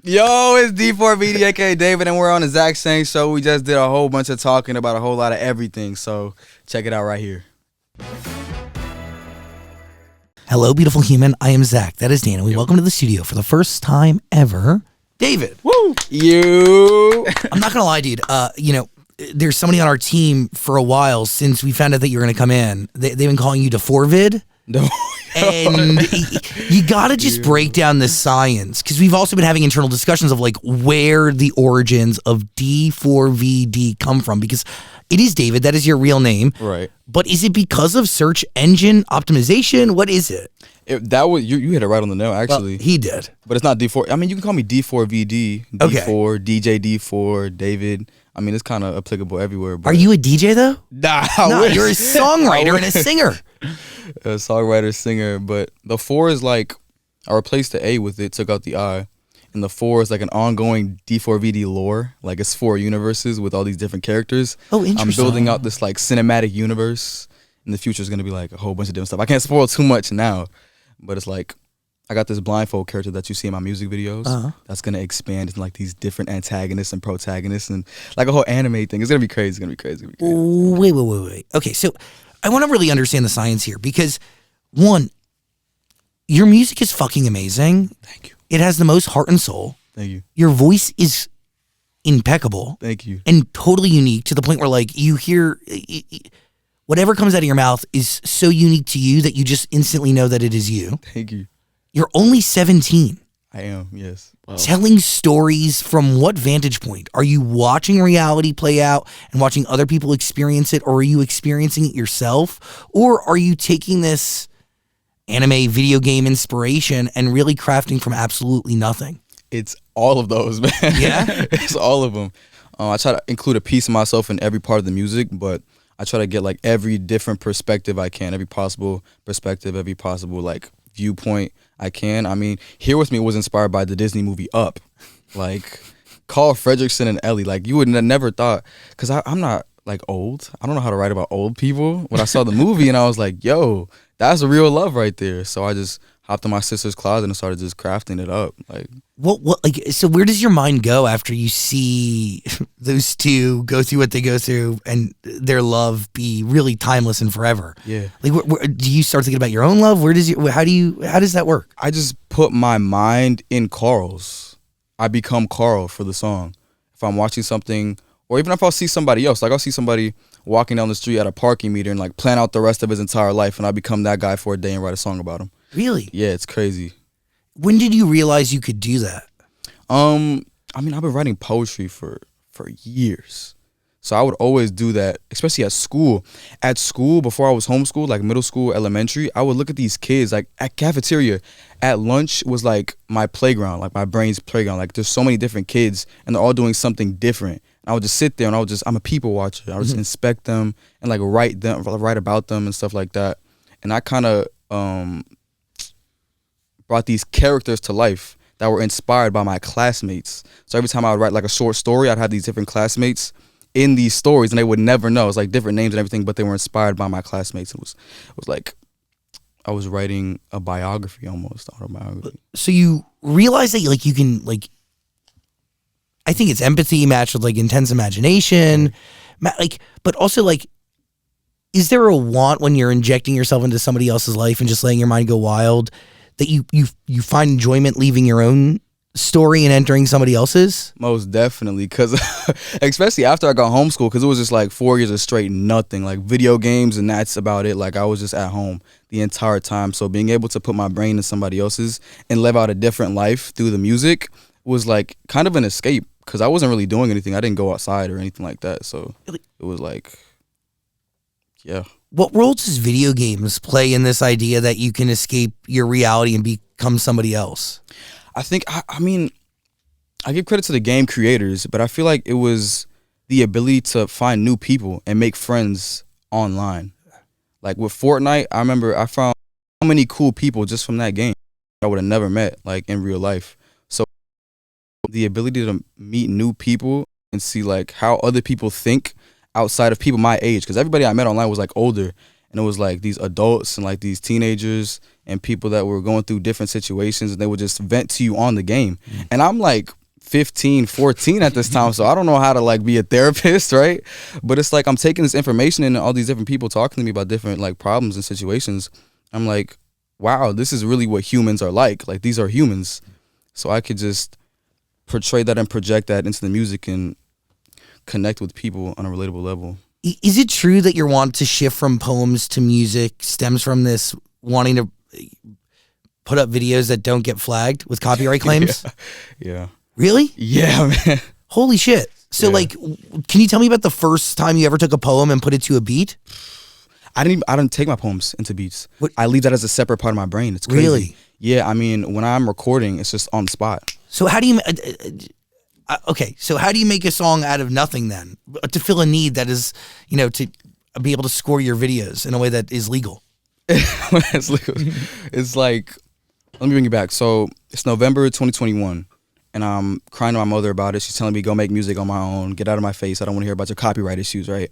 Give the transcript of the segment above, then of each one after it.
Yo, it's d4vd, aka David, and we're on the Zach Sang Show. We just did a whole bunch of talking about a whole lot of everything, so check it out right here. Hello, beautiful human. I am Zach. That is Dan, and we welcome to the studio for the first time ever, David. Woo! You. I'm not gonna lie, dude. There's somebody on our team for a while since we found out that you're gonna come in. They've been calling you d4vd. No. And you gotta just break down the science, because we've also been having internal discussions of like where the origins of d4vd come from, because it is David, that is your real name, Right. but is it because of search engine optimization? What is it? That was you hit it right on the nail, actually. Well, he did, but it's not D4. I mean, you can call me D4VD, D4, DJ D4, David. I mean, it's kind of applicable everywhere. But are you a DJ though? Nah, no, you're a songwriter and a singer. A songwriter, singer, but the 4 is like, I replaced the A with it, took out the I, and the 4 is like an ongoing D4VD lore. Like, it's 4 universes with all these different characters. Oh, interesting. I'm building out this like cinematic universe. In the future is gonna be like a whole bunch of different stuff. I can't spoil too much now, but it's like I got this blindfold character that you see in my music videos. That's gonna expand into like these different antagonists and protagonists and like a whole anime thing. It's gonna be crazy. It's gonna be crazy. It's gonna be crazy. Wait. Okay, so I want to really understand the science here, because one, your music is fucking amazing. Thank you. It has the most heart and soul. Thank you. Your voice is impeccable. Thank you. And totally unique, to the point where like you hear whatever comes out of your mouth is so unique to you that you just instantly know that it is you. Thank you. You're only 17. I am, yes. Wow. Telling stories from what vantage point? Are you watching reality play out and watching other people experience it, or are you experiencing it yourself? Or are you taking this anime video game inspiration and really crafting from absolutely nothing? It's all of those, man. Yeah? It's all of them. I try to include a piece of myself in every part of the music, but I try to get like every different perspective I can, every possible perspective, every possible like viewpoint I can. I mean, Here With Me was inspired by the Disney movie Up. Like, Carl Fredricksen and Ellie. Like, you would have never thought, because I'm not like old. I don't know how to write about old people. When I saw the movie and I was like, yo, that's a real love right there. So I just hopped in my sister's closet and started just crafting it up. Like, so where does your mind go after you see those two go through what they go through and their love be really timeless and forever? Yeah. Like, do you start thinking about your own love? How does that work? I just put my mind in Carl's. I become Carl for the song. If I'm watching something, or even if I'll see somebody else, like I'll see somebody walking down the street at a parking meter and like plan out the rest of his entire life, and I become that guy for a day and write a song about him. Really? Yeah, it's crazy. When did you realize you could do that? I mean, I've been writing poetry for years. So I would always do that, especially at school. At school, before I was homeschooled, like middle school, elementary, I would look at these kids, like at cafeteria. At lunch was like my playground, like my brain's playground. Like there's so many different kids and they're all doing something different. And I would just sit there and I'm a people watcher. I would just inspect them and like write about them and stuff like that. And I kind of brought these characters to life that were inspired by my classmates. So every time I would write like a short story, I'd have these different classmates in these stories and they would never know. It's like different names and everything, but they were inspired by my classmates. It was like I was writing a biography, almost autobiography. So you realize that like you can like, I think it's empathy matched with like intense imagination, but also like, is there a want when you're injecting yourself into somebody else's life and just letting your mind go wild, that you find enjoyment leaving your own story and entering somebody else's? Most definitely, because especially after I got homeschooled, because it was just like 4 years of straight nothing, like video games, and that's about it. Like I was just at home the entire time. So being able to put my brain in somebody else's and live out a different life through the music was like kind of an escape, because I wasn't really doing anything. I didn't go outside or anything like that. So it was like, yeah. What role does video games play in this idea that you can escape your reality and become somebody else? I think, I mean, I give credit to the game creators, but I feel like it was the ability to find new people and make friends online. Like with Fortnite, I remember I found so many cool people just from that game I would have never met like in real life. So the ability to meet new people and see like how other people think outside of people my age, because everybody I met online was like older, and it was like these adults and like these teenagers and people that were going through different situations, and they would just vent to you on the game. And I'm like 15, 14 at this time, so I don't know how to like be a therapist, right? But it's like I'm taking this information and all these different people talking to me about different like problems and situations. I'm like, wow, this is really what humans are like. Like, these are humans. So I could just portray that and project that into the music and connect with people on a relatable level. Is it true that your want to shift from poems to music stems from this wanting to put up videos that don't get flagged with copyright claims? Yeah. Really? Yeah, man. Holy shit. So like, can you tell me about the first time you ever took a poem and put it to a beat? I didn't take my poems into beats. What? I leave that as a separate part of my brain. It's crazy. Really? Yeah, I mean, when I'm recording, it's just on the spot. So how do you okay, so how do you make a song out of nothing then to fill a need that is, you know, to be able to score your videos in a way that is legal? It's legal. It's like, let me bring you back. So it's November 2021, and I'm crying to my mother about it. She's telling me, go make music on my own, get out of my face, I don't want to hear about your copyright issues, right?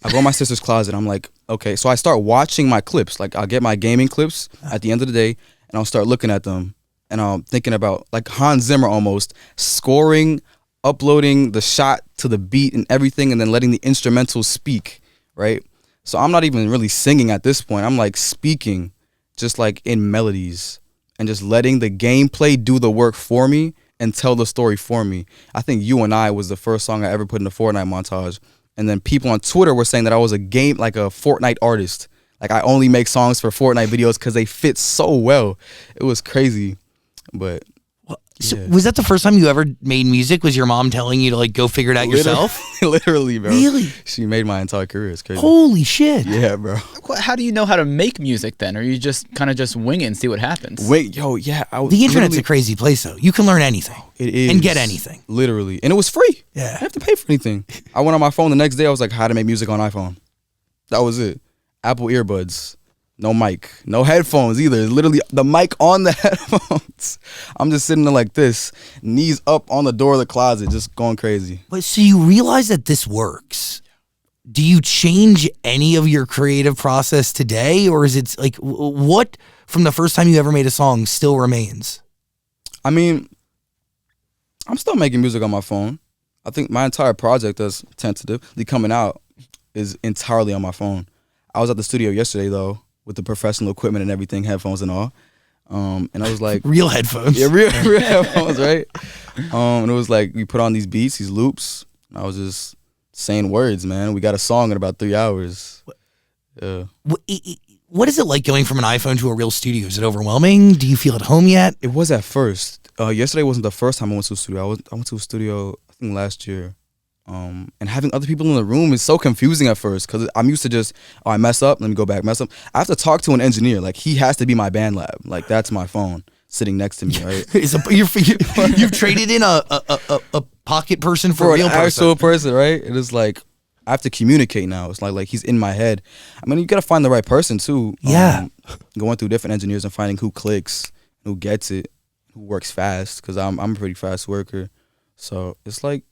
I go in my sister's closet, I'm like, okay. So I start watching my clips. Like, I'll get my gaming clips at the end of the day, and I'll start looking at them, and I'm thinking about, like Hans Zimmer almost, scoring, uploading the shot to the beat and everything, and then letting the instrumentals speak, right? So I'm not even really singing at this point. I'm like speaking just like in melodies and just letting the gameplay do the work for me and tell the story for me. I think You and I was the first song I ever put in a Fortnite montage. And then people on Twitter were saying that I was a Fortnite artist. Like, I only make songs for Fortnite videos because they fit so well. It was crazy. But So was that the first time you ever made music? Was your mom telling you to like go figure it out yourself? Literally, bro. Really? She made my entire career. It's crazy. Holy shit. Yeah, bro. How do you know how to make music then? Or you just kind of just wing it and see what happens? Wait, yo, yeah. The internet's a crazy place though. You can learn anything. It is. And get anything. Literally. And it was free. Yeah. I didn't have to pay for anything. I went on my phone the next day. I was like, how to make music on iPhone. That was it. Apple earbuds. No mic. No headphones either. It's literally the mic on the headphones. I'm just sitting there like this, knees up on the door of the closet, just going crazy. But so you realize that this works. Do you change any of your creative process today? Or is it like, what from the first time you ever made a song still remains? I mean, I'm still making music on my phone. I think my entire project that's tentatively coming out is entirely on my phone. I was at the studio yesterday though, with the professional equipment and everything, headphones and all. And I was like... Real headphones. Yeah, real headphones, right? And it was like, we put on these beats, these loops. And I was just saying words, man. We got a song in about 3 hours. Yeah. What is it like going from an iPhone to a real studio? Is it overwhelming? Do you feel at home yet? It was at first. Yesterday wasn't the first time I went to a studio. I went to a studio, I think last year. And having other people in the room is so confusing at first because I'm used to just, I mess up, let me go back, mess up. I have to talk to an engineer. Like, he has to be my band lab. Like, that's my phone sitting next to me, right? You've traded in a pocket person for a real an person. actual person, right? It is like, I have to communicate now. It's like he's in my head. I mean, you got to find the right person too. Yeah. Going through different engineers and finding who clicks, who gets it, who works fast, because I'm a pretty fast worker. So it's like,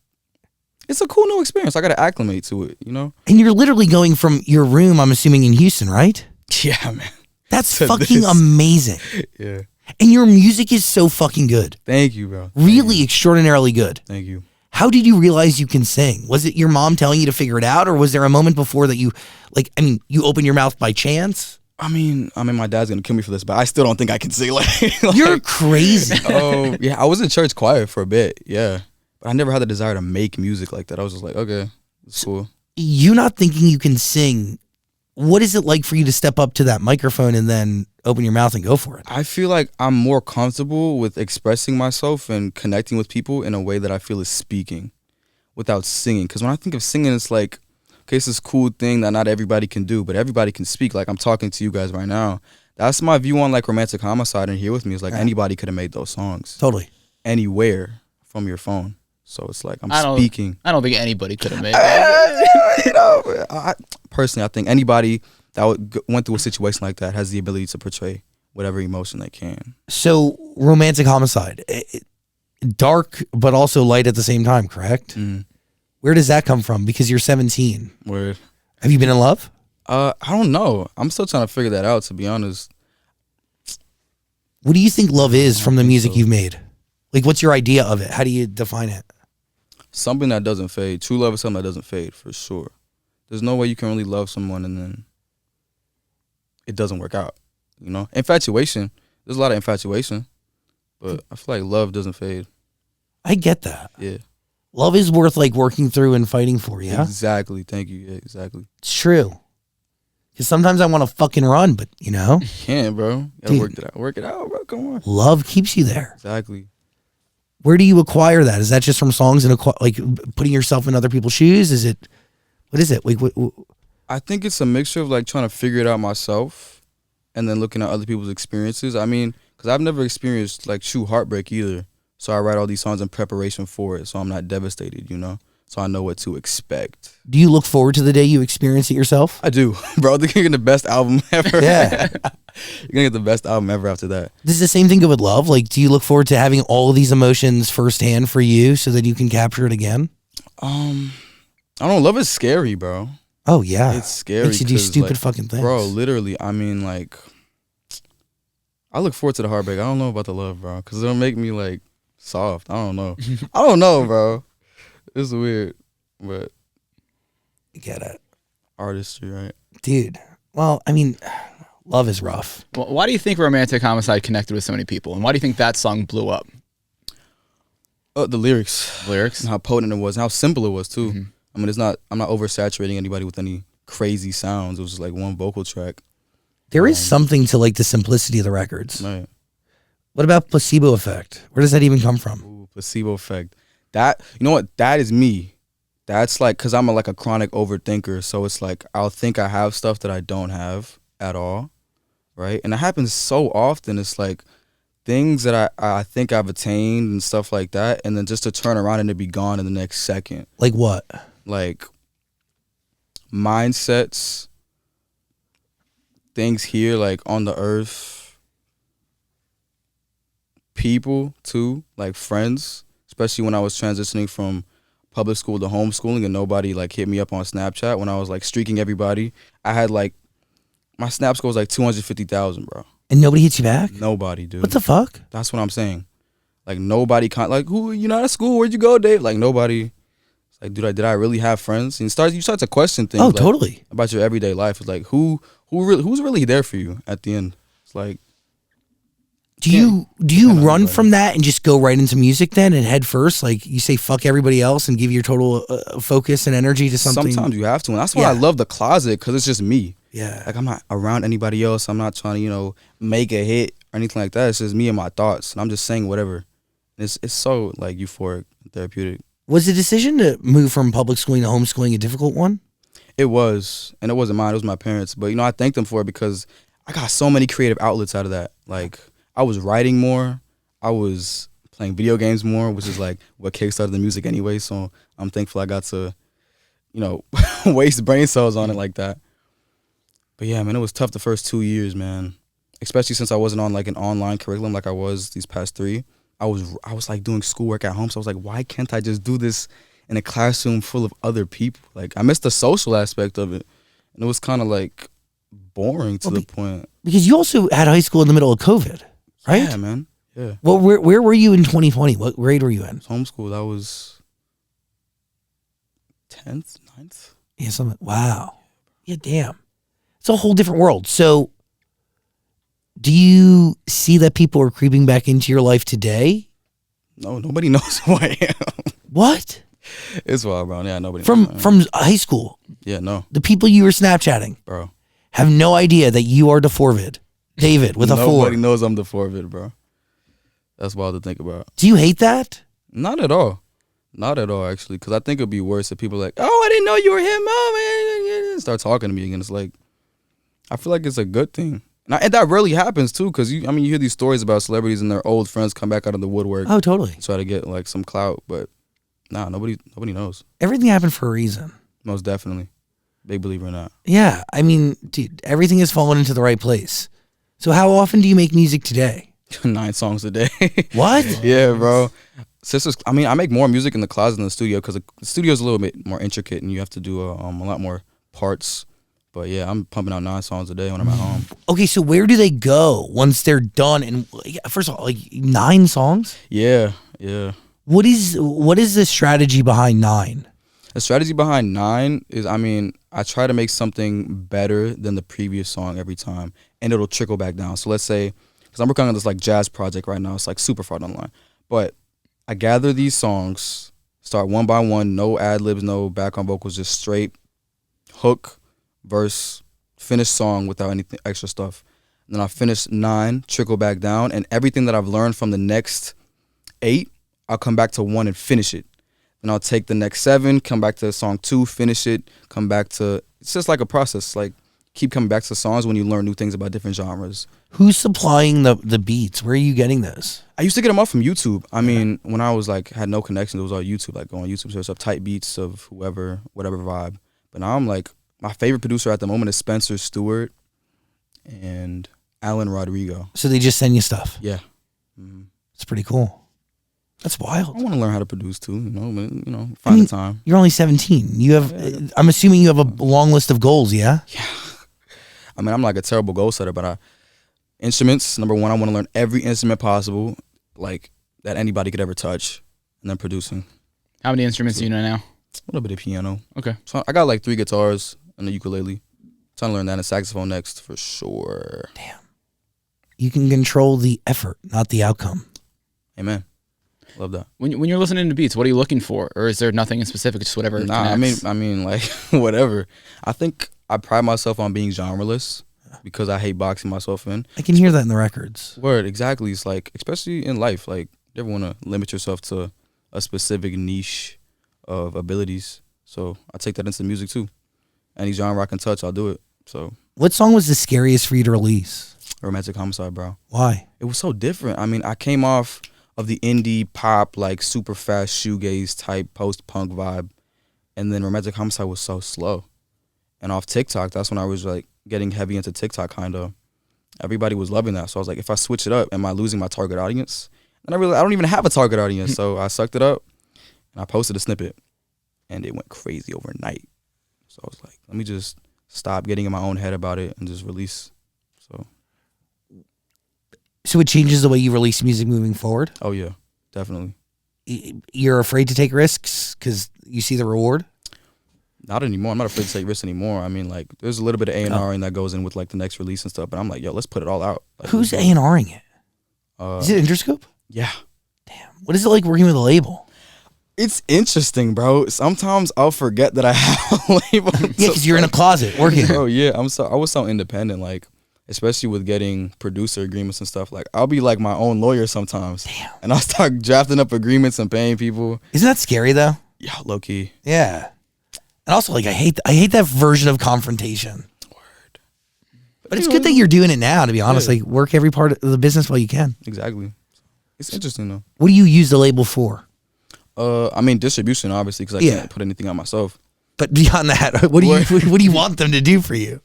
it's a cool new experience. I got to acclimate to it, you know? And you're literally going from your room, I'm assuming, in Houston, right? Yeah, man. That's fucking amazing. Yeah. And your music is so fucking good. Thank you, bro. Really extraordinarily good. Thank you. How did you realize you can sing? Was it your mom telling you to figure it out? Or was there a moment before that you, like, I mean, you opened your mouth by chance? I mean, my dad's going to kill me for this, but I still don't think I can sing like You're crazy. Oh, yeah. I was in church choir for a bit, yeah. But I never had the desire to make music like that. I was just like, okay, it's cool. You not thinking you can sing, what is it like for you to step up to that microphone and then open your mouth and go for it? I feel like I'm more comfortable with expressing myself and connecting with people in a way that I feel is speaking without singing. Because when I think of singing, it's like, okay, it's this cool thing that not everybody can do, but everybody can speak. Like, I'm talking to you guys right now. That's my view on like Romantic Homicide and Here With Me. It's like anybody could have made those songs. Totally. Anywhere from your phone. So it's like I'm speaking. I don't think anybody could have made that. You know, personally, I think anybody that went through a situation like that has the ability to portray whatever emotion they can. So, Romantic Homicide, dark but also light at the same time, correct? Mm. Where does that come from? Because you're 17. Word. Have you been in love? I don't know. I'm still trying to figure that out, to be honest. What do you think love is from the think music so. you've made? Like, what's your idea of it? How do you define it? Something that doesn't fade. True love is something that doesn't fade, for sure. There's no way you can really love someone and then it doesn't work out. You know? Infatuation. There's a lot of infatuation. But I feel like love doesn't fade. I get that. Yeah. Love is worth like working through and fighting for, yeah? Exactly. Thank you. Yeah, exactly. It's true. Because sometimes I want to fucking run, but you know, Can't, bro. You gotta Dude. work it out. Work it out, bro. Come on. love keeps you there. Exactly. Where do you acquire that? Is that just from songs and like putting yourself in other people's shoes? Is it, what is it? Like, I think it's a mixture of like trying to figure it out myself and then looking at other people's experiences. I mean, because I've never experienced like true heartbreak either. So I write all these songs in preparation for it. So I'm not devastated, you know? So I know what to expect. do you look forward to the day you experience it yourself? I do, bro. You're gonna get the best album ever. Yeah. You're gonna get the best album ever after that. Does the same thing go with love? Like, do you look forward to having all of these emotions firsthand for you so that you can capture it again? I don't know. Love is scary, bro. Oh, yeah. It's scary. Makes you do 'cause, stupid like, fucking things. Bro, literally, I mean, like, I look forward to the heartbreak. I don't know about the love, bro, because it'll make me, like, soft. I don't know. I don't know, bro. It's weird, but I get it. artistry, right? Dude. Well, I mean, love is rough. Well, why do you think Romantic Homicide connected with so many people? And why do you think that song blew up? The lyrics. Lyrics? And how potent it was and how simple it was, too. Mhm. I mean, I'm not oversaturating anybody with any crazy sounds. It was just, like, one vocal track. There is something to like the simplicity of the records. Right. What about Placebo Effect? Where does that even come from? Ooh, placebo effect. That, you know what? That is me. That's like, cause I'm like a chronic overthinker. So it's like, I'll think I have stuff that I don't have at all. Right. And it happens so often. It's like things that I think I've attained and stuff like that. And then just to turn around and to be gone in the next second. Like what? Like mindsets, things here, like on the earth, people too, like friends, especially when I was transitioning from public school to homeschooling and nobody like hit me up on Snapchat when I was like streaking everybody. I had like, my Snap score was like 250,000, bro. And nobody hits you back? Nobody, dude. What the fuck? That's what I'm saying. Like nobody, like who, you not at school, where'd you go, Dave? Like nobody. It's like, dude, did I really have friends? And you start to question things. Oh, like, totally. about your everyday life. It's like who's really there for you at the end? It's like, Do you can't run anybody. from that and just go right into music then and head first? Like you say, fuck everybody else and give your total focus and energy to something. sometimes you have to, and that's why Yeah. I love the closet, because it's just me. Yeah. Like I'm not around anybody else. I'm not trying to make a hit or anything like that. It's just me and my thoughts, and I'm just saying whatever. It's so like euphoric, and therapeutic. Was the decision to move from public schooling to homeschooling a difficult one? It was, and it wasn't mine. It was my parents. But I thank them for it because I got so many creative outlets out of that. Like I was writing more, I was playing video games more, which is like what kickstarted the music anyway. So I'm thankful I got to, waste brain cells on it like that. But yeah, man, it was tough the first 2 years, man. Especially since I wasn't on like an online curriculum like I was these past 3. I was like doing schoolwork at home, so I was like, why can't I just do this in a classroom full of other people? Like I missed the social aspect of it, and it was kind of like boring to the point. Because you also had high school in the middle of COVID, right? Yeah, man. Yeah. Well, where were you in 2020? What grade were you in? Homeschool. That was 10th, 9th. Yeah, something. Wow. Yeah, damn. It's a whole different world. So, do you see that people are creeping back into your life today? No, nobody knows who I am. What? It's wild, bro. Yeah, nobody. From knows. from high school, Yeah, no, the people you were Snapchatting bro. have no idea that you are d4vd, David with a 4. Nobody knows I'm the d4vd, bro. That's wild to think about. Do you hate that? Not at all. Not at all, actually. Because I think it'd be worse if people are like, oh, I didn't know you were him. Oh, man. Start talking to me again. It's like, I feel like it's a good thing. And that rarely happens, too. Because, you hear these stories about celebrities and their old friends come back out of the woodwork. Oh, totally. Try to get, like, some clout. But, nah, nobody knows. Everything happened for a reason. Most definitely. Big believer in that. Yeah, I mean, dude, everything has fallen into the right place. So how often do you make music today? 9 songs a day. What? Yeah, bro. I make more music in the closet than the studio because the studio is a little bit more intricate and you have to do a lot more parts But yeah, I'm pumping out 9 songs a day when I'm at home. Okay, so where do they go once they're done? And first of all, like 9 songs? Yeah. What is the strategy behind 9? The strategy behind 9 is, I try to make something better than the previous song every time, and it'll trickle back down. So let's say, because I'm working on this like jazz project right now, it's like super far down the line. But I gather these songs, start one by one, no ad libs, no background vocals, just straight hook, verse, finished song without anything extra stuff. And then I finish 9, trickle back down, and everything that I've learned from the next 8, I'll come back to 1 and finish it. Then I'll take the next 7, come back to song 2, finish it, come back to. It's just like a process. Like keep coming back to songs when you learn new things about different genres. Who's supplying the beats? Where are you getting those? I used to get them off from YouTube. When I was like had no connection, it was all YouTube. Like go on YouTube, search up tight beats of whoever, whatever vibe. But now I'm like, my favorite producer at the moment is Spencer Stewart and Alan Rodrigo. So they just send you stuff. Yeah, It's pretty cool. That's wild. I want to learn how to produce too. Find the time. You're only 17. You have. I'm assuming you have a long list of goals. Yeah. I'm like a terrible goal setter, but instruments, number 1, I want to learn every instrument possible, like that anybody could ever touch, and then producing. How many instruments do you know now? A little bit of piano. Okay. So I got like 3 guitars and a ukulele. Trying to learn that, and a saxophone next for sure. Damn. You can control the effort, not the outcome. Amen. Love that. When you're listening to beats, what are you looking for, or is there nothing in specific, just whatever? Nah, connects? I mean, like whatever. I think I pride myself on being genreless because I hate boxing myself in. I can hear that in the records. Word, exactly. It's like, especially in life, like you never want to limit yourself to a specific niche of abilities. So I take that into music too. Any genre I can touch, I'll do it. So What song was the scariest for you to release? Romantic Homicide, bro. Why? It was so different. I came off of the indie pop, like super fast shoegaze type post-punk vibe, and then Romantic Homicide was so slow. And off TikTok, that's when I was like getting heavy into TikTok kind of. Everybody was loving that. So I was like, if I switch it up, am I losing my target audience? And I don't even have a target audience. So I sucked it up and I posted a snippet and it went crazy overnight. So I was like, let me just stop getting in my own head about it and just release. So it changes the way you release music moving forward? Oh yeah, definitely. You're afraid to take risks because you see the reward? Not anymore. I'm not afraid to take risks anymore. Like there's a little bit of A&R that goes in with like the next release and stuff, but I'm like, yo, let's put it all out. Like, who's A&Ring it? Is it Interscope? Yeah. Damn. What is it like working with a label? It's interesting, bro. Sometimes I'll forget that I have a label. Yeah, because you're in a closet working. Oh yeah, I was so independent, like especially with getting producer agreements and stuff. Like I'll be like my own lawyer sometimes. Damn. And I'll start drafting up agreements and paying people. Isn't that scary though? Yeah, low key. Yeah. And also, like, I hate that version of confrontation. Word. But it's good that you're doing it now, to be honest. Yeah. Like, work every part of the business while you can. Exactly. It's interesting though. What do you use the label for? Distribution, obviously, because I can't put anything on myself. But beyond that, what do you want them to do for you?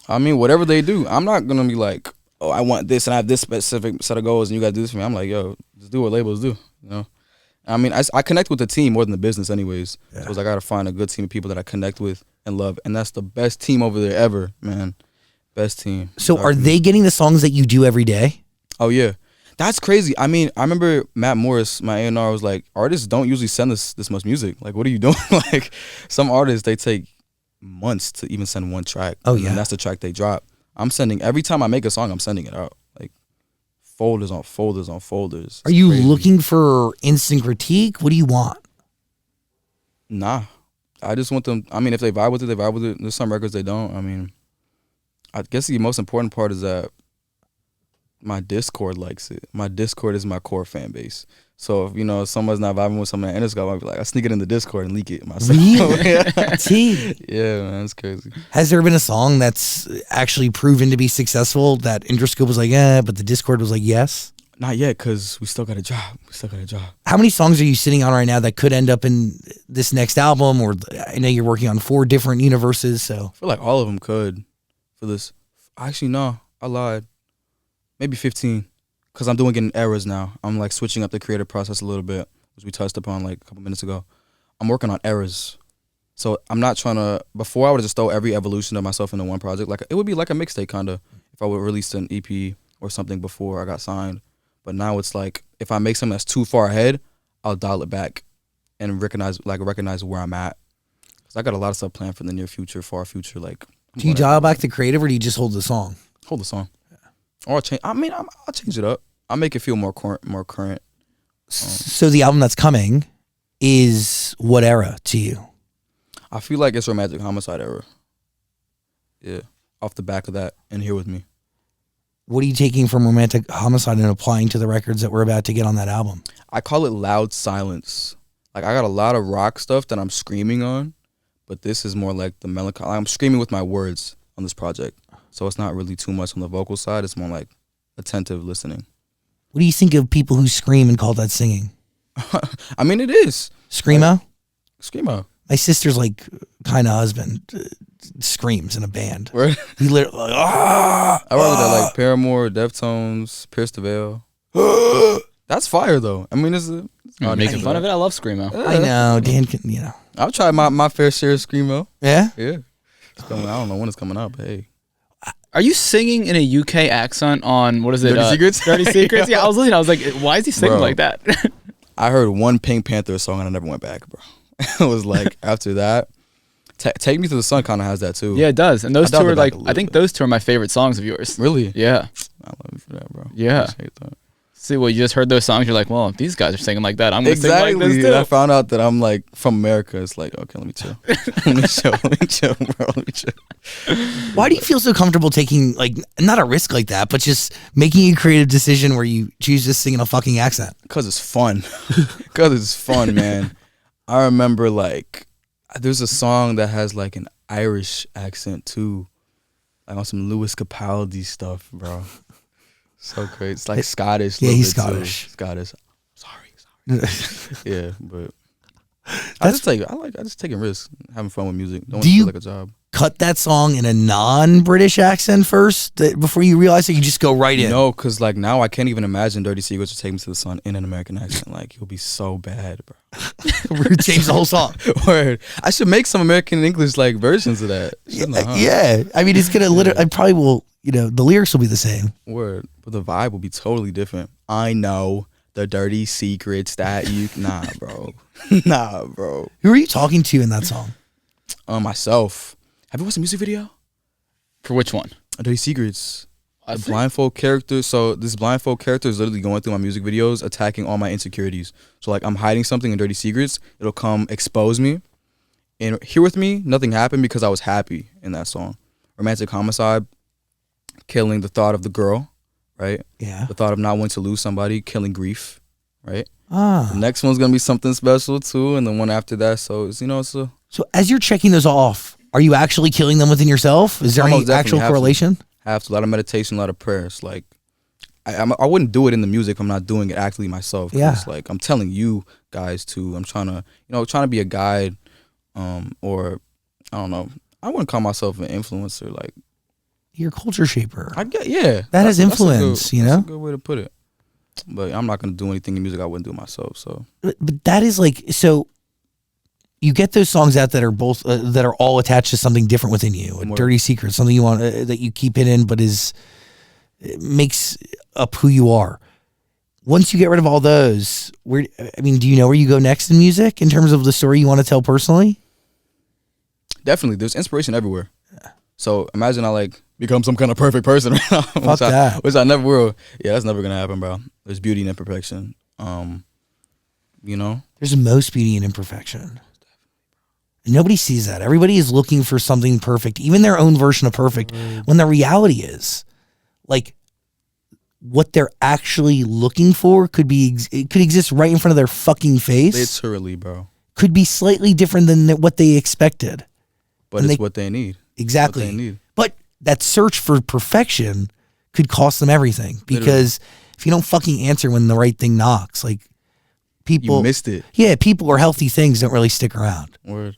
Whatever they do. I'm not gonna be like, oh, I want this and I have this specific set of goals and you gotta do this for me. I'm like, yo, just do what labels do, you know? I connect with the team more than the business anyways. Yeah. So I gotta find a good team of people that I connect with and love. And that's the best team over there ever, man. Best team. So are they getting the songs that you do every day? Oh, yeah. That's crazy. I remember Matt Morris, my A&R, was like, artists don't usually send us this much music. Like, what are you doing? Like, some artists, they take months to even send one track. Oh, yeah. And that's the track they drop. Every time I make a song, I'm sending it out. Like, folders on folders on folders. Are you looking for instant critique? What do you want? Nah. I just want them, if they vibe with it, they vibe with it. There's some records they don't. I guess the most important part is that my Discord likes it. My Discord is my core fan base. So if someone's not vibing with someone at Interscope, I'll be like, I sneak it in the Discord and leak it myself. Really? Yeah, man, it's crazy. Has there been a song that's actually proven to be successful that Interscope was like, but the Discord was like, yes? Not yet, because we still got a job. How many songs are you sitting on right now that could end up in this next album? Or I know you're working on 4 different universes, so. I feel like all of them could for this. Actually, no, I lied. Maybe 15. Because I'm doing it in eras now. I'm like switching up the creative process a little bit, which we touched upon like a couple minutes ago. I'm working on eras. So I'm not trying to. Before I would just throw every evolution of myself into one project. Like it would be like a mixtape kind of if I would release an EP or something before I got signed. But now it's like if I make something that's too far ahead, I'll dial it back and recognize where I'm at. Cause I got a lot of stuff planned for the near future, far future. Like, Do you dial back the creative, or do you just hold the song? Hold the song, or I'll change. I mean, I'll change it up. I'll make it feel more current. So the album that's coming is what era to you? I feel like it's Romantic Homicide era. Yeah, off the back of that, and Here With Me. What are you taking from Romantic Homicide and applying to the records that we're about to get on that album? I call it loud silence. Like I got a lot of rock stuff that I'm screaming on, but this is more like the melancholy. I'm screaming with my words on this project, so it's not really too much on the vocal side. It's more like attentive listening. What do you think of people who scream and call that singing? I mean, it is Screamo? Screamo. My sister's like kind of husband screams in a band. Right? He literally like, ah! I rather that like Paramore, Deftones, Pierce the Veil. That's fire though. I mean, it's making fun of it. I love screamo. I know, Dan can, you know. I've tried my fair share of screamo. Yeah? Yeah. It's coming, I don't know when it's coming up. Hey. Are you singing in a UK accent on, what is it? Dirty Secrets? Dirty Secrets? Yeah, I was listening. I was like, why is he singing Bro. like that? I heard one Pink Panther song and I never went back, bro. It was like after that, Take Me to the Sun kind of has that too. Yeah, it does. And those I two dialed are it like, back a I think little bit. those two are my favorite songs of yours. Really? Yeah. I love you for that, bro. Yeah. Appreciate that. See, well, you just heard those songs. You're like, well, if these guys are singing like that, I'm going to Exactly. sing like this And I too. found out that I'm like from America. It's like, okay, let me chill. Let me chill, bro. Let me chill. Why do you feel so comfortable taking, like, not a risk like that, but just making a creative decision where you choose to sing in a fucking accent? Because it's fun. Because it's fun, man. I remember like there's a song that has like an Irish accent too, like on some Lewis Capaldi stuff, bro. So crazy. It's like Scottish. Yeah, little he's bit, too. Scottish. Scottish. Sorry. Yeah, but I just taking risks, having fun with music. Don't want Do to you- feel like a job. Cut that song in a non-British accent first before you realize that you just go right in? No, because like now I can't even imagine Dirty Secrets or Take Me to the Sun in an American accent. Like it'll be so bad, bro. Change the whole song. Word. I should make some American English like versions of that. Shouldn't I, huh? Yeah. I mean, it's going to literally, I probably will, you know, the lyrics will be the same. Word. But the vibe will be totally different. I know the dirty secrets that you nah, bro. Nah, bro. Who are you talking to in that song? Myself. Have you watched the music video? For which one? Dirty Secrets. I The think- blindfold character. So this blindfold character is literally going through my music videos, attacking all my insecurities. So like I'm hiding something in Dirty Secrets. It'll come expose me. And Here With Me, nothing happened because I was happy in that song. Romantic Homicide, killing the thought of the girl, right? Yeah. The thought of not wanting to lose somebody, killing grief, right? Ah. The next one's gonna be something special too, and the one after that. So it's it's a So as you're checking those off, are you actually killing them within yourself? Is there I any most definitely actual have to. correlation? have to, a lot of meditation, a lot of prayers. Like I wouldn't do it in the music if I'm not doing it actively myself. 'Cause, Yeah. like I'm telling you guys too. I'm trying to be a guide, or I don't know. I wouldn't call myself an influencer. Like You're a culture shaper. I get yeah. That has that's a influence, you That's know? a good way to put it. But I'm not gonna do anything in music I wouldn't do myself. So But that is like, so you get those songs out that are both, that are all attached to something different within you. A Word. dirty secret, something you want, that you keep hidden, but it makes up who you are. Once you get rid of all those, do you know where you go next in music in terms of the story you want to tell personally? definitely, there's inspiration everywhere. So imagine I like become some kind of perfect person right now, Fuck that. which I never will. Yeah, that's never gonna happen, bro. There's beauty in imperfection. There's most beauty in imperfection. And nobody sees that. Everybody is looking for something perfect, even their own version of perfect, when the reality is, like, what they're actually looking for could exist right in front of their fucking face. Literally, bro. Could be slightly different than what they expected. But And it's they- what they need. Exactly. What they need. But that search for perfection could cost them everything, because if you don't fucking answer when the right thing knocks, like, people You missed it. Yeah, people or healthy things don't really stick around. Word.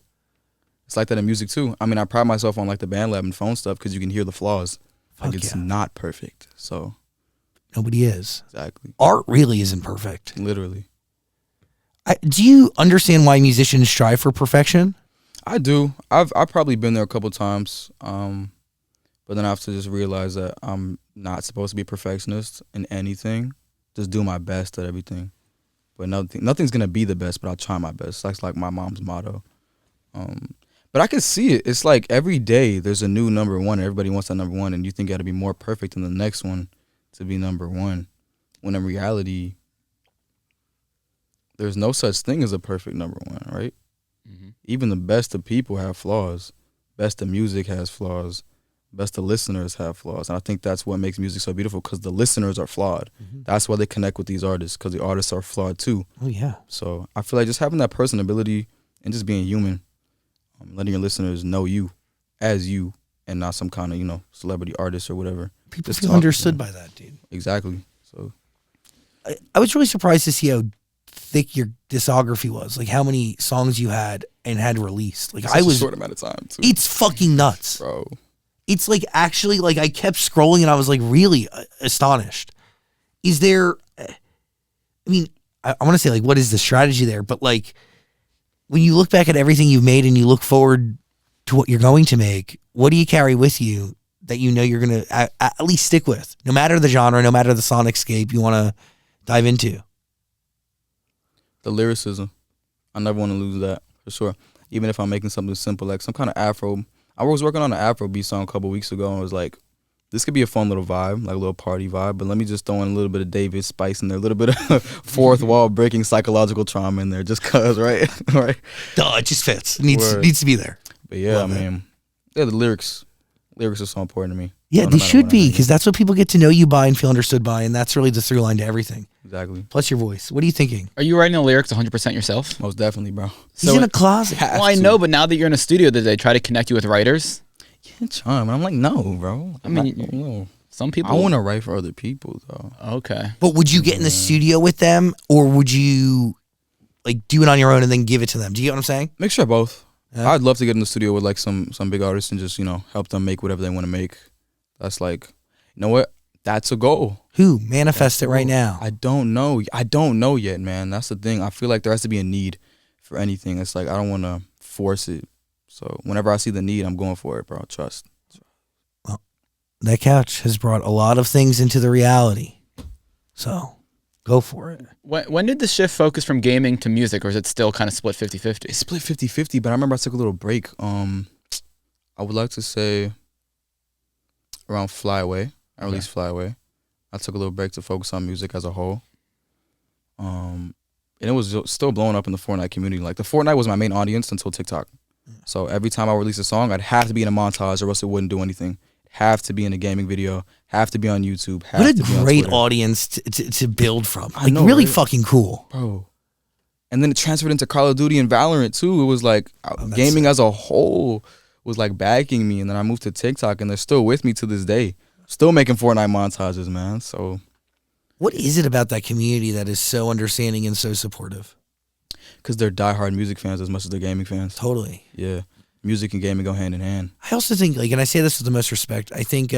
It's like that in music too. I mean, I pride myself on like the band lab and phone stuff because you can hear the flaws. Like Fuck it's yeah. not perfect. So Nobody is. exactly, Art really isn't perfect. literally. Do you understand why musicians strive for perfection? I do. I've probably been there a couple times. But then I have to just realize that I'm not supposed to be a perfectionist in anything. Just do my best at everything. But nothing's gonna be the best, but I'll try my best. That's like my mom's motto. But I can see it. It's like every day there's a new number one. And everybody wants that number one, and you think you got to be more perfect than the next one to be number one. When in reality, there's no such thing as a perfect number one, right? Mm-hmm. Even the best of people have flaws. Best of music has flaws. Best of listeners have flaws. And I think that's what makes music so beautiful, because the listeners are flawed. Mm-hmm. That's why they connect with these artists, because the artists are flawed too. Oh, yeah. So I feel like just having that personability and just being human, letting your listeners know you as you and not some kind of, celebrity artist or whatever. People feel understood by that, dude. Exactly. So I was really surprised to see how thick your discography was, like how many songs you had and had released. Like I was a short amount of time too. It's fucking nuts, bro. It's like actually, like I kept scrolling and I was like really astonished. Is there? I mean, I want to say like, what is the strategy there? But like, when you look back at everything you've made and you look forward to what you're going to make, what do you carry with you that you know you're going to at least stick with, no matter the genre, no matter the sonicscape you want to dive into? The lyricism. I never want to lose that, for sure. Even if I'm making something simple, like some kind of Afro. I was working on an Afrobeat song a couple weeks ago, and I was like, this could be a fun little vibe, like a little party vibe, but let me just throw in a little bit of David Spice in there, a little bit of fourth wall breaking psychological trauma in there, just cause, right? Right? Duh, it just fits. It needs to be there. But yeah, the lyrics are so important to me. Yeah, they should be, because that's what people get to know you by and feel understood by, and that's really the through line to everything. Exactly. Plus your voice. What are you thinking? Are you writing the lyrics 100% yourself? Most definitely, bro. He's in a closet. Well, I know, but now that you're in a studio, did they try to connect you with writers? Yeah, charm. I'm like, no, bro. I mean, some people. I want to write for other people, though. Okay. But would you get in the studio with them, or would you like do it on your own and then give it to them? Do you get what I'm saying? Mixture of both. Yeah. I'd love to get in the studio with like some big artists and just help them make whatever they want to make. That's like, you know what? That's a goal. Who? Manifest it right now. I don't know. I don't know yet, man. That's the thing. I feel like there has to be a need for anything. It's like I don't want to force it. So whenever I see the need, I'm going for it, bro. Trust. Well, that couch has brought a lot of things into the reality. So go for it. When did the shift focus from gaming to music, or is it still kind of split 50-50? It's split 50-50, but I remember I took a little break. I would like to say around Fly Away. I released Fly Away. I took a little break to focus on music as a whole. And it was still blowing up in the Fortnite community. Like, the Fortnite was my main audience until TikTok. So every time I release a song, I'd have to be in a montage or else it wouldn't do anything. Have to be in a gaming video. Have to be on YouTube. What a great audience to build from. Like, know, really right? fucking cool. Bro. And then it transferred into Call of Duty and Valorant, too. It was like gaming as a whole was like backing me. And then I moved to TikTok, and they're still with me to this day. Still making Fortnite montages, man. So, what is it about that community that is so understanding and so supportive? Because they're diehard music fans as much as they're gaming fans. Totally. Yeah. Music and gaming go hand in hand. I also think, like, and I say this with the most respect, I think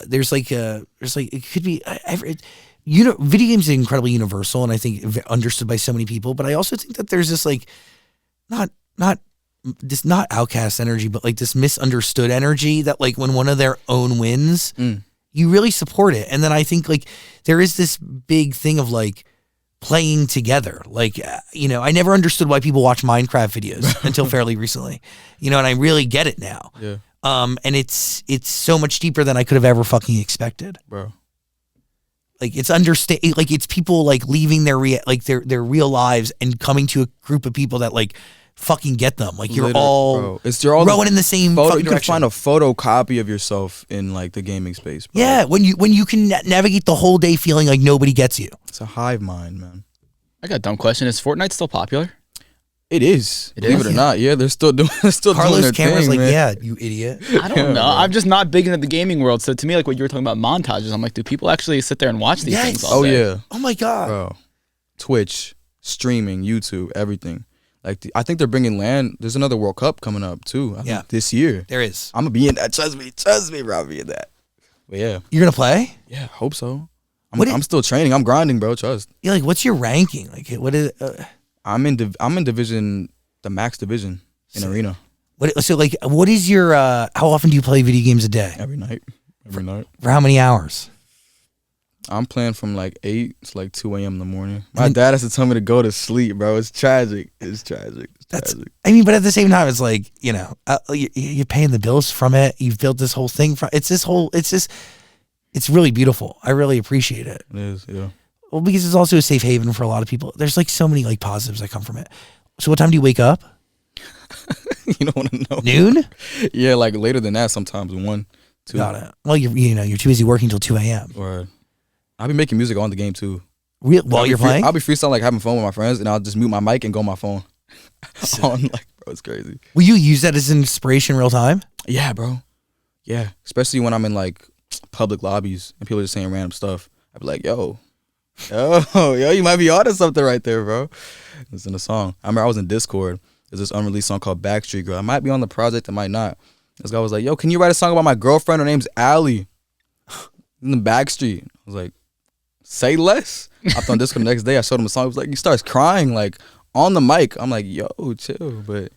there's like it could be video games are incredibly universal, and I think understood by so many people. But I also think that there's this like not outcast energy, but like this misunderstood energy that like when one of their own wins, you really support it. And then I think like there is this big thing of like playing together. Like, I never understood why people watch Minecraft videos until fairly recently, and I really get it now. Yeah. And it's so much deeper than I could have ever fucking expected. Bro. Like, it's like it's people like leaving their real lives and coming to a group of people that like fucking get them. Like, you're all rowing in the same fucking direction. You can find a photocopy of yourself in like the gaming space, bro. Yeah, when you can navigate the whole day feeling like nobody gets you. It's a hive mind, man. I got a dumb question. Is Fortnite still popular? It is. Believe it or not, yeah, they're still doing Carlos their Cameron's thing, like, man. yeah, you idiot. I don't know. I'm just not big into the gaming world. So to me, like what you were talking about montages, I'm like, do people actually sit there and watch these things all day? Yeah. Oh my God. Bro. Twitch, streaming, YouTube, everything. Like, I think they're bringing land. There's another World Cup coming up too. I think this year. There is. I'm gonna be in that. Trust me, bro. I'll be in that. But yeah. You're gonna play? Yeah, hope so. I'm still training. I'm grinding, bro. Trust. Yeah, like, what's your ranking? Like, what is? I'm in Division The max division in arena. What is your? How often do you play video games a day? Every night. For how many hours? I'm playing from like 8 to like 2 a.m. in the morning. My dad has to tell me to go to sleep, bro. It's tragic. It's tragic. I mean, but at the same time, it's like, you're paying the bills from it. You've built this whole thing from. It's really beautiful. I really appreciate it. It is, yeah. Well, because it's also a safe haven for a lot of people. There's like so many like positives that come from it. So what time do you wake up? You don't want to know. Noon? Yeah, like later than that sometimes, 1, 2. Got it. Well, you're too busy working till 2 a.m. Or I'll be making music on the game too. While you're playing? I'll be freestyling, like having fun with my friends, and I'll just mute my mic and go on my phone. On, like, bro, it's crazy. Will you use that as inspiration real time? Yeah, bro. Yeah, especially when I'm in like public lobbies and people are just saying random stuff. I'd be like, yo, you might be onto something right there, bro. It's in a song. I remember I was in Discord. There's this unreleased song called Backstreet Girl. I might be on the project, I might not. This guy was like, yo, can you write a song about my girlfriend? Her name's Allie. In the Backstreet. I was like, say less. I hopped on Discord the next day. I showed him a song. He was like, he starts crying like on the mic. I'm like, yo, chill. But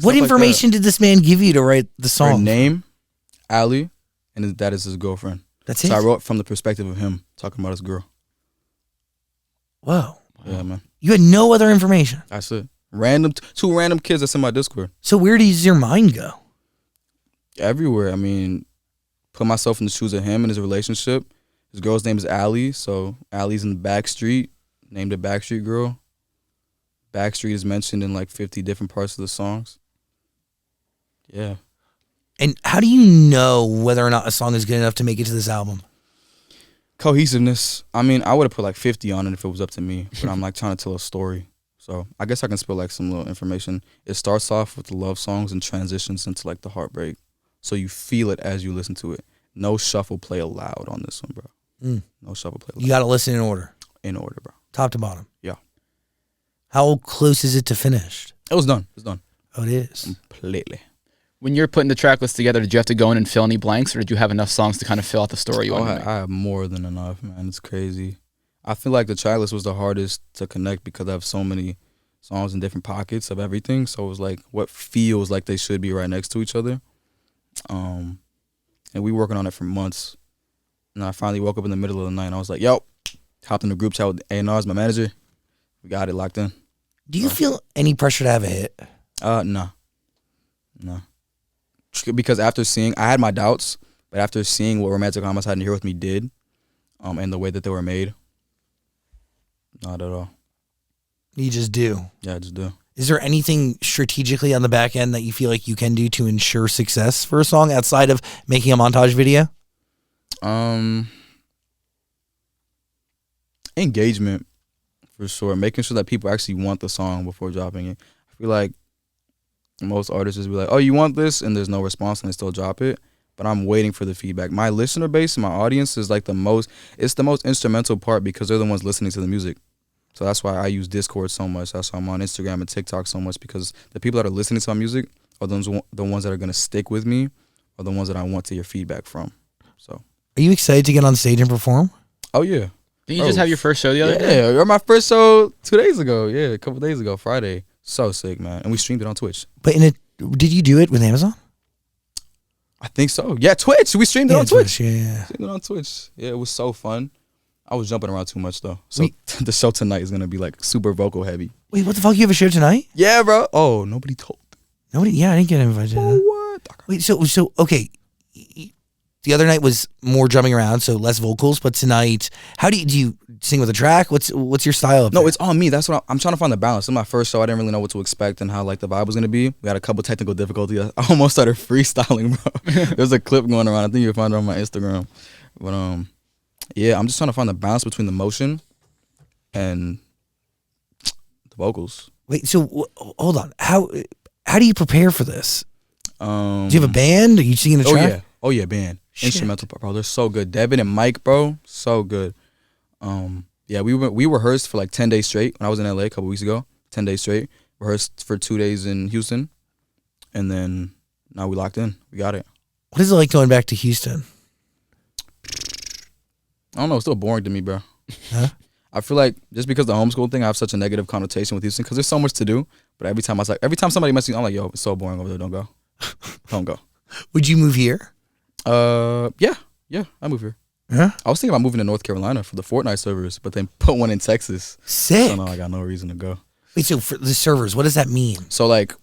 what information did this man give you to write the song? Her name, Allie, and that is his girlfriend. That's it? So I wrote from the perspective of him talking about his girl. Whoa. Yeah, man. You had no other information? That's it. Two random kids that's in my Discord. So where does your mind go? Everywhere. I mean, put myself in the shoes of him and his relationship. His girl's name is Allie, so Allie's in the Backstreet, named a Backstreet Girl. Backstreet is mentioned in like 50 different parts of the songs. Yeah. And how do you know whether or not a song is good enough to make it to this album? Cohesiveness. I mean, I would have put like 50 on it if it was up to me, but I'm like trying to tell a story. So I guess I can spill like some little information. It starts off with the love songs and transitions into like the heartbreak. So you feel it as you listen to it. No shuffle play allowed on this one, bro. No shuffle play allowed. You got to listen in order. In order, bro. Top to bottom. Yeah. How close is it to finished? It was done. It's done. Oh, it is? Completely. When you're putting the track list together, did you have to go in and fill any blanks, or did you have enough songs to kind of fill out the story you wanted to make? I have more than enough, man. It's crazy. I feel like the track list was the hardest to connect because I have so many songs in different pockets of everything. So it was like what feels like they should be right next to each other. And we were working on it for months. And I finally woke up in the middle of the night and I was like, yo, hopped in the group chat with A&R's, my manager. We got it locked in. Do you feel any pressure to have a hit? No. Because after seeing, I had my doubts, but after seeing what Romantic Homicide and Here With Me did, and the way that they were made, not at all. You just do? Yeah, I just do. Is there anything strategically on the back end that you feel like you can do to ensure success for a song outside of making a montage video? Engagement, for sure. Making sure that people actually want the song before dropping it. I feel like most artists just be like, oh, you want this? And there's no response and they still drop it. But I'm waiting for the feedback. My listener base and my audience is like the most instrumental part because they're the ones listening to the music. So that's why I use Discord so much. That's why I'm on Instagram and TikTok so much because the people that are listening to my music are the ones that are going to stick with me are the ones that I want to hear feedback from. So, are you excited to get on stage and perform? Oh, yeah. Didn't you just have your first show the other day? Yeah, my first show 2 days ago. Yeah, a couple days ago, Friday. So sick, man. And we streamed it on Twitch. But did you do it with Amazon? I think so. Yeah, Twitch. We streamed it on Twitch. Yeah. Streamed it on Twitch. Yeah, it was so fun. I was jumping around too much, though. So the show tonight is going to be, like, super vocal heavy. Wait, what the fuck? You have a show tonight? Yeah, bro. Oh, nobody told. Nobody? Yeah, I didn't get invited. Oh, what? Wait, so okay. The other night was more drumming around, so less vocals. But tonight, how do you sing with a track? What's your style? No, it's on me. That's what I'm trying to find the balance. This is my first show. I didn't really know what to expect and how like the vibe was gonna be. We had a couple technical difficulties. I almost started freestyling, bro. There's a clip going around. I think you'll find it on my Instagram. But yeah, I'm just trying to find the balance between the motion and the vocals. Wait, so hold on. How do you prepare for this? Do you have a band? Are you singing a track? Oh yeah, band. Shit. Instrumental, bro. They're so good. Devin and Mike, bro, so good. Yeah, we rehearsed for like 10 days straight when I was in LA a couple weeks ago. 10 days straight. Rehearsed for 2 days in Houston, and then now we locked in. We got it. What is it like going back to Houston? I don't know. It's still boring to me, bro. Huh? I feel like just because the homeschool thing, I have such a negative connotation with Houston because there's so much to do. But every time somebody messages me, I'm like, yo, it's so boring over there. Don't go. Don't go. Would you move here? Yeah, I move here. Yeah. I was thinking about moving to North Carolina for the Fortnite servers, but then put one in Texas. Sick. So no, I got no reason to go. Wait, so for the servers, what does that mean? So like,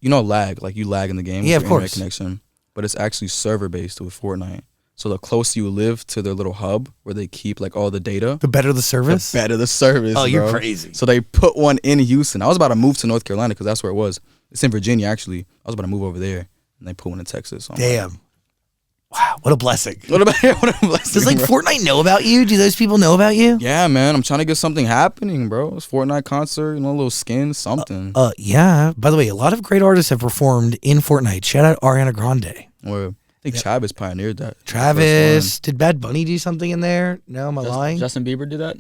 you know, lag, like you lag in the game. Yeah, with of your course. internet connection, but it's actually server based with Fortnite. So the closer you live to their little hub where they keep like all the data, The better the service? the better the service. Oh, you're bro. crazy. So they put one in Houston. I was about to move to North Carolina because that's where it was. It's in Virginia actually. I was about to move over there, and they put one in Texas. So Damn. Wow, what a blessing. What a blessing, Does like bro. Fortnite know about you? Do those people know about you? Yeah, man. I'm trying to get something happening, bro. It's Fortnite concert, you know, a little skin, something. Yeah. By the way, a lot of great artists have performed in Fortnite. Shout out Ariana Grande. Or I think Travis pioneered that. Travis. Did Bad Bunny do something in there? No, am I lying? Justin Bieber did that?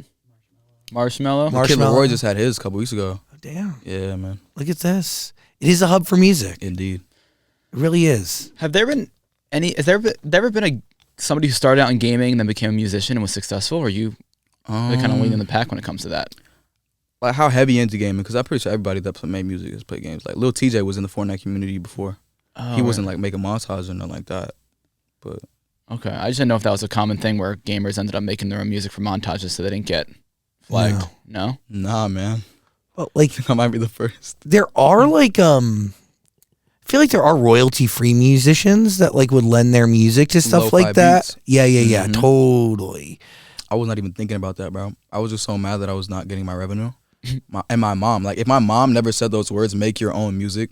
Marshmallow? Kid Leroy just had his a couple weeks ago. Oh, damn. Yeah, man. Look at this. It is a hub for music. Indeed. It really is. Have there been has there ever been somebody who started out in gaming and then became a musician and was successful, or are you kind of leading the pack when it comes to that? Like how heavy into gaming? Because I'm pretty sure everybody that made music has played games. Like Lil TJ was in the Fortnite community before. Oh, He wasn't like making montages or nothing like that. But Okay, I just didn't know if that was a common thing where gamers ended up making their own music for montages so they didn't get flagged. No? nah, man. Well, like, I might be the first. there are like, I feel like there are royalty-free musicians that like would lend their music to stuff Lo-fi like that. beats. Yeah, totally. I was not even thinking about that, bro. I was just so mad that I was not getting my revenue. My mom, like if my mom never said those words, make your own music,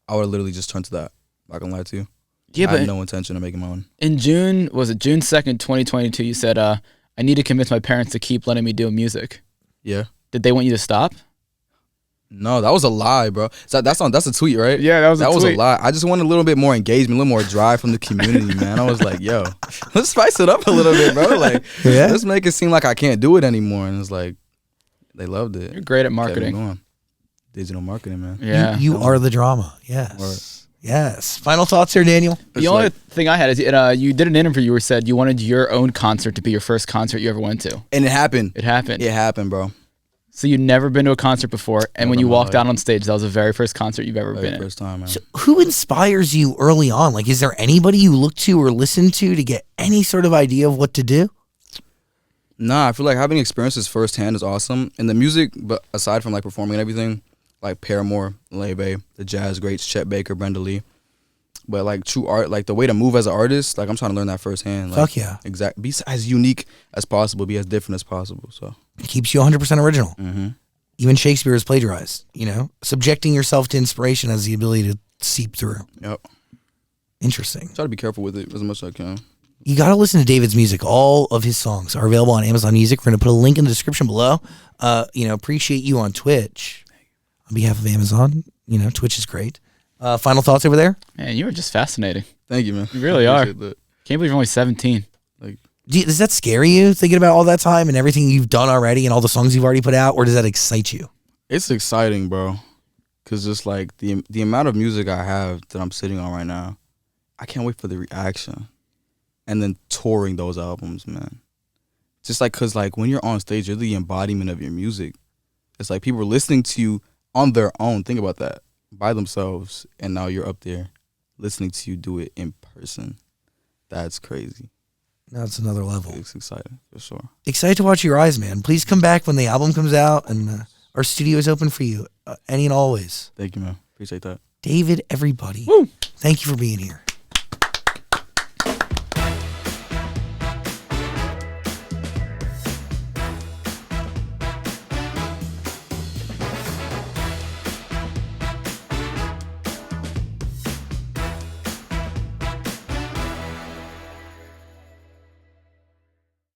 I would have literally just turned to that. Not gonna lie to you. Yeah, I but had no intention of making my own. in June 2nd, 2022, you said, I need to convince my parents to keep letting me do music. Yeah. Did they want you to stop? No, that was a lie, bro. So that's a tweet, right? Yeah, that was a That was a tweet. lie. I just wanted a little bit more engagement, a little more drive from the community, man. I was like, yo, let's spice it up a little bit, bro. Like, Yeah. let's make it seem like I can't do it anymore. And it's like, they loved it. You're great at Kept it marketing. going. Digital marketing, man. Yeah. You are the drama. Yes. Word. Yes. Final thoughts here, Daniel? The It's only like- thing I had is you did an interview where you said you wanted your own concert to be your first concert you ever went to. And it happened. It happened. It happened, bro. So you'd never been to a concert before, and when Never you in my walked life. out on stage, that was the very first concert you've ever Very been in. first time, man. So who inspires you early on? Like, is there anybody you look to or listen to get any sort of idea of what to do? Nah, I feel like having experiences firsthand is awesome. And the music, but aside from like performing and everything, like Paramore, Lebe, the jazz greats, Chet Baker, Brenda Lee. But like true art, like the way to move as an artist, like I'm trying to learn that firsthand. Like, Fuck yeah. Exact. Be as unique as possible. Be as different as possible. So. It keeps you 100% original. Mm-hmm. Even Shakespeare is plagiarized, you know? Subjecting yourself to inspiration has the ability to seep through. Yep. Interesting. Try to be careful with it as much as I can. You got to listen to David's music. All of his songs are available on Amazon Music. We're going to put a link in the description below. Appreciate you on Twitch. On behalf of Amazon, Twitch is great. Final thoughts over there? Man, you were just fascinating. Thank you, man. You really I are. appreciate that. Can't believe you're only 17. Like, Does that scare you, thinking about all that time and everything you've done already and all the songs you've already put out, or does that excite you? it's exciting, bro. Cause just like the amount of music I have that I'm sitting on right now, I can't wait for the reaction, and then touring those albums, man. Just like, cause like when you're on stage, you're the embodiment of your music. It's like people are listening to you on their own. Think about that, by themselves, and now you're up there listening to you do it in person. That's crazy. That's another level. It's exciting for sure. Excited to watch your eyes, man. Please come back when the album comes out, and our studio is open for you, any and always. Thank you, man. Appreciate that. David, everybody, thank you for being here.